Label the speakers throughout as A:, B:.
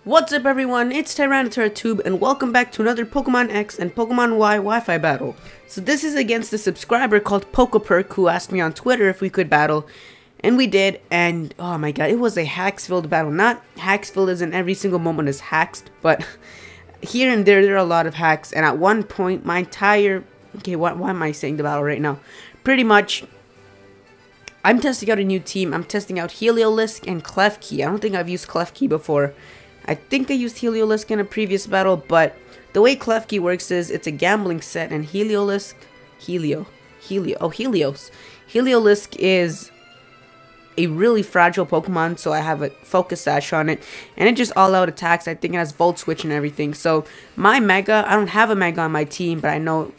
A: What's up everyone, it's Tyranitartube and welcome back to another Pokemon X and Pokemon Y Wi-Fi battle. So this is against a subscriber called PokePerc who asked me on Twitter if we could battle. And we did, and oh my god, it was a hacks-filled battle. Not hacks-filled as in every single moment is hacked, but here and there are a lot of hacks. And at one point, my entire... Okay, why am I saying the battle right now? Pretty much... I'm testing out a new team. I'm testing out Heliolisk and Klefki. I don't think I've used Klefki before. I think I used Heliolisk in a previous battle, but the way Klefki works is it's a gambling set, and Heliolisk... Helios. Heliolisk is a really fragile Pokemon, so I have a Focus Sash on it, and it just all-out attacks. I think it has Volt Switch and everything. So my Mega, I don't have a Mega on my team, but I don't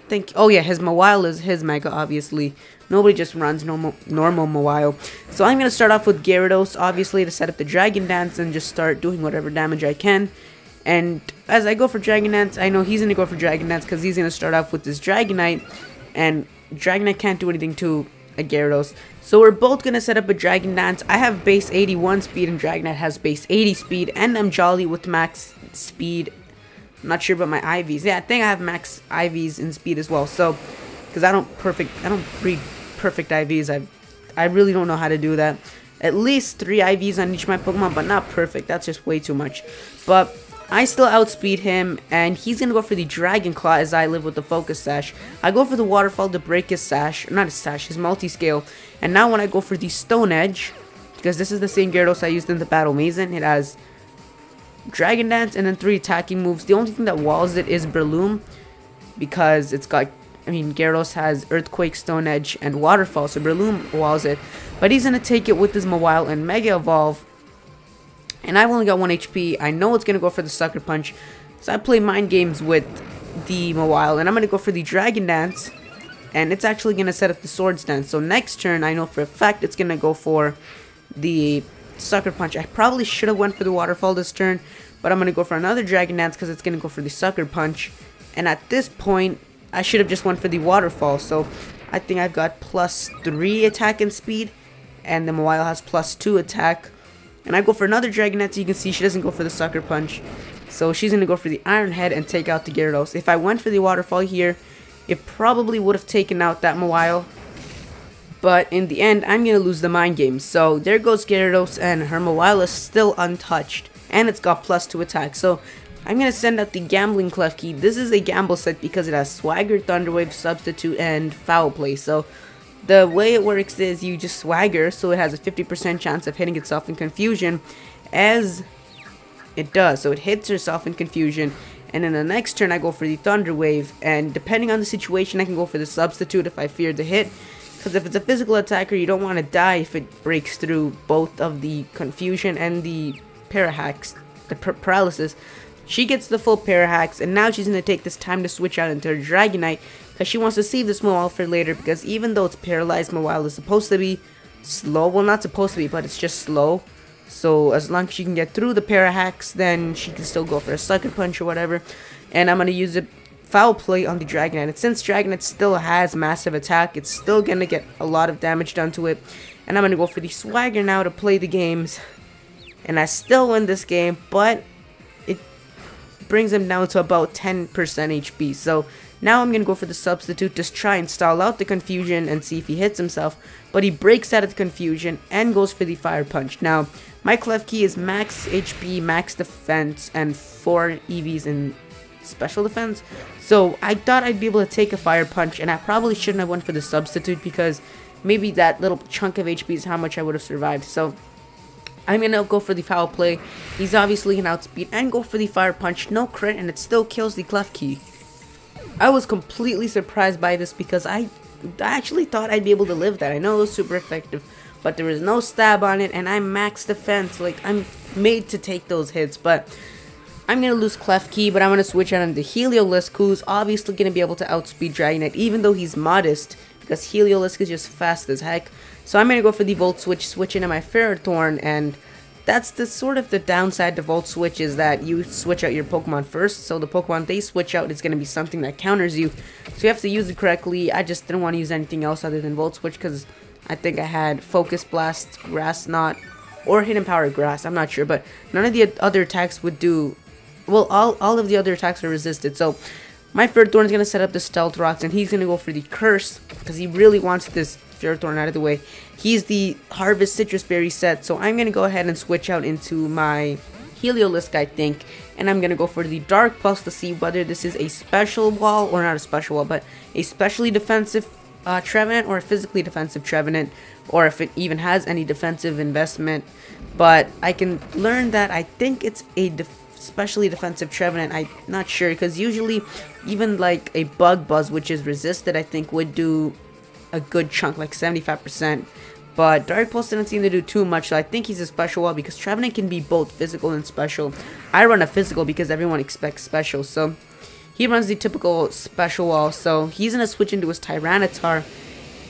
A: think... Oh yeah, his Mawile is his Mega, obviously. Nobody just runs normal Mawile. So I'm going to start off with Gyarados, obviously, to set up the Dragon Dance and just start doing whatever damage I can. And as I go for Dragon Dance, I know he's going to go for Dragon Dance because he's going to start off with this Dragonite. And Dragonite can't do anything to a Gyarados. So we're both going to set up a Dragon Dance. I have base 81 speed and Dragonite has base 80 speed. And I'm Jolly with max speed. I'm not sure about my IVs. Yeah, I think I have max IVs in speed as well. So, because I don't breed perfect IVs. I really don't know how to do that. At least 3 IVs on each of my Pokemon, but not perfect. That's just way too much. But I still outspeed him, and he's going to go for the Dragon Claw as I live with the Focus Sash. I go for the Waterfall to break his Sash, not his Sash, his Multiscale. And now when I go for the Stone Edge, because this is the same Gyarados I used in the Battle Mazen, it has Dragon Dance and then 3 attacking moves. The only thing that walls it is Breloom, because it's got... I mean, Gyarados has Earthquake, Stone Edge, and Waterfall, so Breloom walls it. But he's going to take it with his Mawile and Mega Evolve. And I've only got 1 HP. I know it's going to go for the Sucker Punch. So I play mind games with the Mawile. And I'm going to go for the Dragon Dance. And it's actually going to set up the Swords Dance. So next turn, I know for a fact it's going to go for the Sucker Punch. I probably should have went for the Waterfall this turn. But I'm going to go for another Dragon Dance because it's going to go for the Sucker Punch. And at this point... I should have just went for the Waterfall, so I think I've got +3 attack and speed, and the Mawile has +2 attack. And I go for another Dragonette, so you can see she doesn't go for the Sucker Punch. So she's going to go for the Iron Head and take out the Gyarados. If I went for the Waterfall here, it probably would have taken out that Mawile. But in the end, I'm going to lose the Mind Game. So there goes Gyarados, and her Mawile is still untouched. And it's got +2 attack, so... I'm going to send out the Gambling Klefki. This is a gamble set because it has Swagger, Thunder Wave, Substitute, and Foul Play. So, the way it works is you just Swagger, so it has a 50% chance of hitting itself in Confusion, as it does. So, it hits herself in Confusion, and in the next turn I go for the Thunder Wave, and depending on the situation I can go for the Substitute if I fear the hit. Because if it's a physical attacker, you don't want to die if it breaks through both of the Confusion and the Parahacks, the Paralysis. She gets the full Parahacks, and now she's going to take this time to switch out into her Dragonite, because she wants to save this Mawile for later, because even though it's paralyzed, Mawile is supposed to be slow. Well, not supposed to be, but it's just slow. So, as long as she can get through the Parahacks, then she can still go for a Sucker Punch or whatever. And I'm going to use a Foul Play on the Dragonite. And since Dragonite still has massive attack, it's still going to get a lot of damage done to it. And I'm going to go for the Swagger now to play the games. And I still win this game, but... brings him down to about 10% HP. So now I'm going to go for the Substitute, just try and stall out the Confusion and see if he hits himself. But he breaks out of the Confusion and goes for the Fire Punch. Now, my Klefki is max HP, max defense, and 4 EVs in special defense. So I thought I'd be able to take a Fire Punch, and I probably shouldn't have went for the Substitute because maybe that little chunk of HP is how much I would have survived. So I'm going to go for the Foul Play. He's obviously an outspeed and go for the Fire Punch. No crit, and it still kills the Klefki. I was completely surprised by this because I actually thought I'd be able to live that. I know it was super effective, but there was no stab on it, and I'm max defense. Like, I'm made to take those hits, but I'm going to lose Klefki, but I'm going to switch out into Heliolisk, who's obviously going to be able to outspeed Dragonite, even though he's modest, because Heliolisk is just fast as heck. So I'm going to go for the Volt Switch, switch into my Ferrothorn, and that's the sort of the downside to Volt Switch is that you switch out your Pokemon first, so the Pokemon they switch out is going to be something that counters you, so you have to use it correctly. I just didn't want to use anything else other than Volt Switch because I think I had Focus Blast, Grass Knot, or Hidden Power Grass. I'm not sure, but none of the other attacks would do. Well, all of the other attacks are resisted. So my Ferrothorn is gonna set up the Stealth Rocks, and he's gonna go for the Curse because he really wants this Ferrothorn out of the way. He's the Harvest Citrus Berry set, so I'm gonna go ahead and switch out into my Heliolisk, I think, and I'm gonna go for the Dark Pulse to see whether this is a special wall, or not a special wall, but a specially defensive Trevenant or a physically defensive Trevenant, or if it even has any defensive investment. But I can learn that I think it's a specially defensive Trevenant. I'm not sure, because usually even like a Bug Buzz, which is resisted, I think would do a good chunk, like 75%. But Dark Pulse didn't seem to do too much, so I think he's a special wall, because Trevenant can be both physical and special. I run a physical because everyone expects special, so he runs the typical special wall. So he's going to switch into his Tyranitar,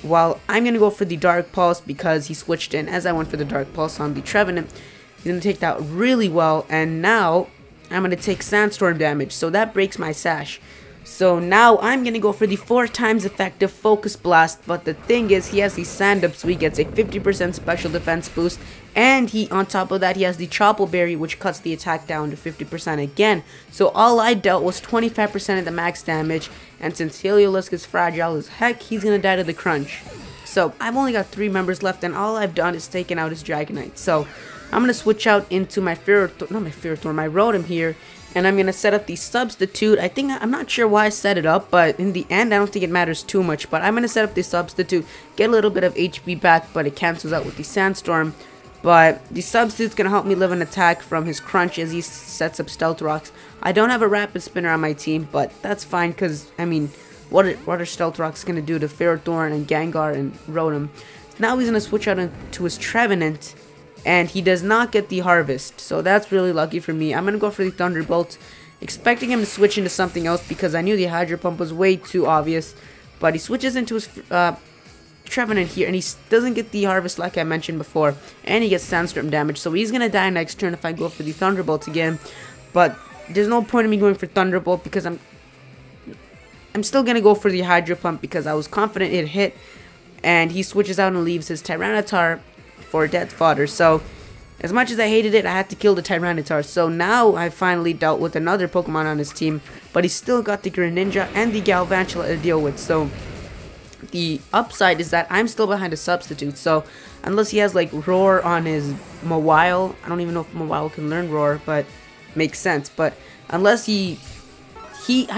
A: while I'm going to go for the Dark Pulse because he switched in as I went for the Dark Pulse on the Trevenant. He's going to take that really well, and now I'm going to take Sandstorm damage, so that breaks my Sash. So now I'm going to go for the 4 times effective Focus Blast, but the thing is, he has the Sand Up, so he gets a 50% special defense boost, and on top of that, he has the Chople Berry, which cuts the attack down to 50% again. So all I dealt was 25% of the max damage, and since Heliolisk is fragile as heck, he's going to die to the crunch. So I've only got 3 members left, and all I've done is taken out his Dragonite. So I'm going to switch out into my my Rotom here, and I'm going to set up the Substitute. I'm not sure why I set it up, but in the end, I don't think it matters too much. But I'm going to set up the Substitute, get a little bit of HP back, but it cancels out with the Sandstorm. But the Substitute's going to help me live an attack from his Crunch as he sets up Stealth Rocks. I don't have a Rapid Spinner on my team, but that's fine, because, I mean, what are Stealth Rocks going to do to Ferrothorn and Gengar and Rotom? Now he's going to switch out into his Trevenant, and he does not get the Harvest, so that's really lucky for me. I'm going to go for the Thunderbolt, expecting him to switch into something else because I knew the Hydro Pump was way too obvious. But he switches into his Trevenant here, and he doesn't get the Harvest like I mentioned before, and he gets Sandstorm damage, so he's going to die next turn if I go for the Thunderbolt again. But there's no point in me going for Thunderbolt because I'm still going to go for the Hydro Pump because I was confident it hit, and he switches out and leaves his Tyranitar for death fodder. So as much as I hated it, I had to kill the Tyranitar. So now I finally dealt with another Pokemon on his team, but he still got the Greninja and the Galvantula to deal with. So the upside is that I'm still behind a Substitute, so unless he has like Roar on his Mawile, I don't even know if Mawile can learn Roar, but makes sense. But unless I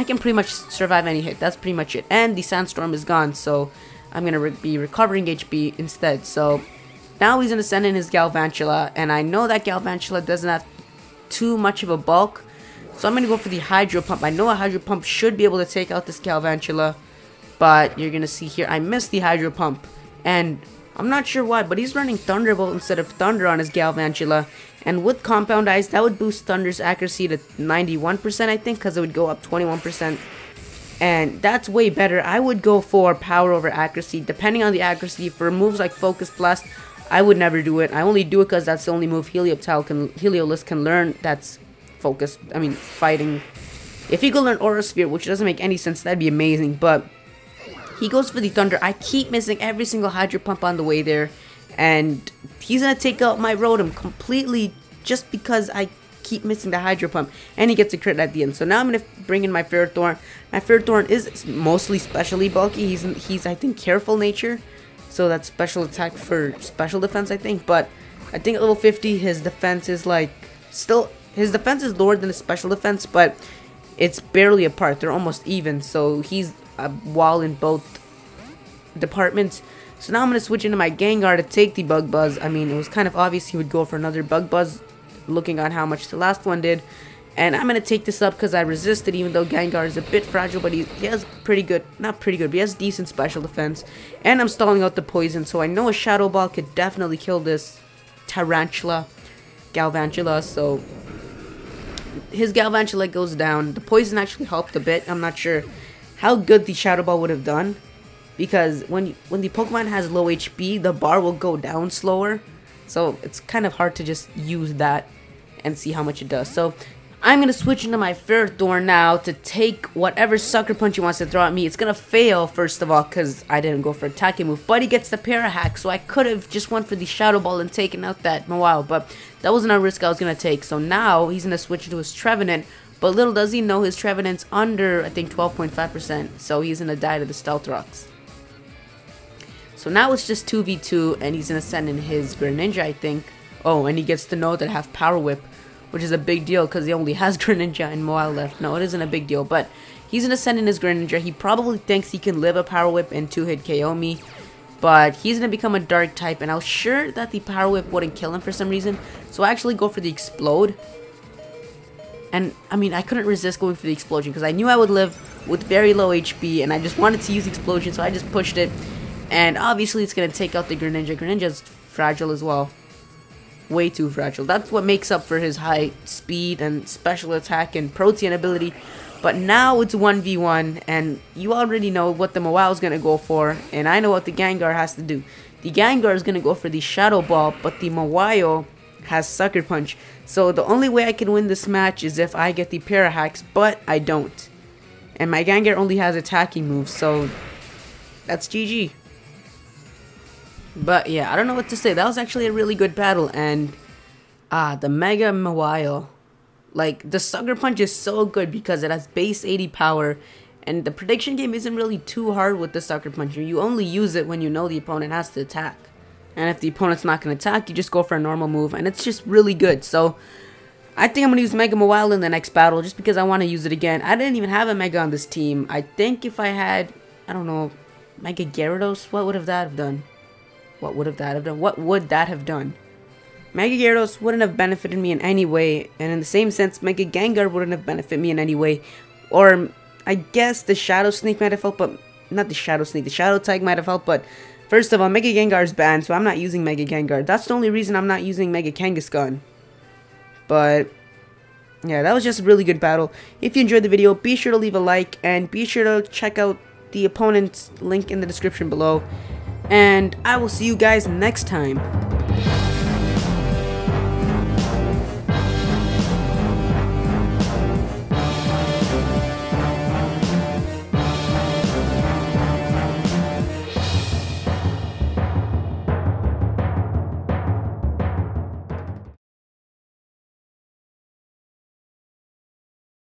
A: can pretty much survive any hit. That's pretty much it. And the Sandstorm is gone, so I'm gonna be recovering HP instead. So now he's going to send in his Galvantula, and I know that Galvantula doesn't have too much of a bulk, so I'm going to go for the Hydro Pump. I know a Hydro Pump should be able to take out this Galvantula, but you're going to see here, I missed the Hydro Pump, and I'm not sure why, but he's running Thunderbolt instead of Thunder on his Galvantula, and with Compound Eyes, that would boost Thunder's accuracy to 91%, I think, because it would go up 21%. And that's way better. I would go for power over accuracy, depending on the accuracy. For moves like Focus Blast, I would never do it. I only do it because that's the only move Heliolisk can learn that's focused. I mean, fighting. If he could learn Aura Sphere, which doesn't make any sense, that'd be amazing. But he goes for the Thunder. I keep missing every single Hydro Pump on the way there. And he's going to take out my Rotom completely just because I keep missing the Hydro Pump. And he gets a crit at the end. So now I'm going to bring in my Ferrothorn. My Ferrothorn is mostly specially bulky. He's I think, Careful Nature. So that's special attack for special defense, I think. But I think at level 50, his defense is like his defense is lower than his special defense, but it's barely apart. They're almost even. So he's a wall in both departments. So now I'm going to switch into my Gengar to take the Bug Buzz. I mean, it was kind of obvious he would go for another Bug Buzz, looking on how much the last one did. And I'm going to take this up because I resisted, even though Gengar is a bit fragile, but he has pretty good, not pretty good, but he has decent special defense. And I'm stalling out the poison, so I know a Shadow Ball could definitely kill this Galvantula. So his Galvantula goes down. The poison actually helped a bit. I'm not sure how good the Shadow Ball would have done, because when the Pokemon has low HP, the bar will go down slower. So it's kind of hard to just use that and see how much it does. So I'm going to switch into my Ferrothorn now to take whatever Sucker Punch he wants to throw at me. It's going to fail, first of all, because I didn't go for attacking move. But he gets the Para-Hack, so I could have just went for the Shadow Ball and taken out that Mawile. But that wasn't a risk I was going to take. So now he's going to switch into his Trevenant. But little does he know his Trevenant's under, I think, 12.5%. So he's going to die to the Stealth Rocks. So now it's just 2v2, and he's going to send in his Greninja, I think. Oh, and he gets to know that I have Power Whip, which is a big deal because he only has Greninja and Mawile left. No, it isn't a big deal, but he's going to send in his Greninja. He probably thinks he can live a Power Whip and 2-hit KO me, but he's going to become a Dark type, and I was sure that the Power Whip wouldn't kill him for some reason, so I actually go for the Explode. And, I mean, I couldn't resist going for the Explosion because I knew I would live with very low HP, and I just wanted to use Explosion, so I just pushed it. And obviously it's going to take out the Greninja. Greninja's fragile as well. Way too fragile. That's what makes up for his high speed and special attack and protein ability. But now it's 1v1, and you already know what the Mawile is going to go for, and I know what the Gengar has to do. The Gengar is going to go for the Shadow Ball, but the Mawile has Sucker Punch. So the only way I can win this match is if I get the Para-Hacks, but I don't. And my Gengar only has attacking moves, so that's GG. But yeah, I don't know what to say. That was actually a really good battle, and the Mega Mawile. Like, the Sucker Punch is so good because it has base 80 power, and the prediction game isn't really too hard with the Sucker Punch. You only use it when you know the opponent has to attack. And if the opponent's not going to attack, you just go for a normal move, and it's just really good. So, I think I'm going to use Mega Mawile in the next battle just because I want to use it again. I didn't even have a Mega on this team. I think if I had, I don't know, Mega Gyarados, what would that have done? What would that have done? Mega Gyarados wouldn't have benefited me in any way, and in the same sense, Mega Gengar wouldn't have benefited me in any way. Or, I guess the Shadow Sneak might have helped, but not the Shadow Sneak, the Shadow Tag might have helped, but first of all, Mega Gengar is banned, so I'm not using Mega Gengar. That's the only reason I'm not using Mega Kangaskhan. But, yeah, that was just a really good battle. If you enjoyed the video, be sure to leave a like, and be sure to check out the opponent's link in the description below. And I will see you guys next time.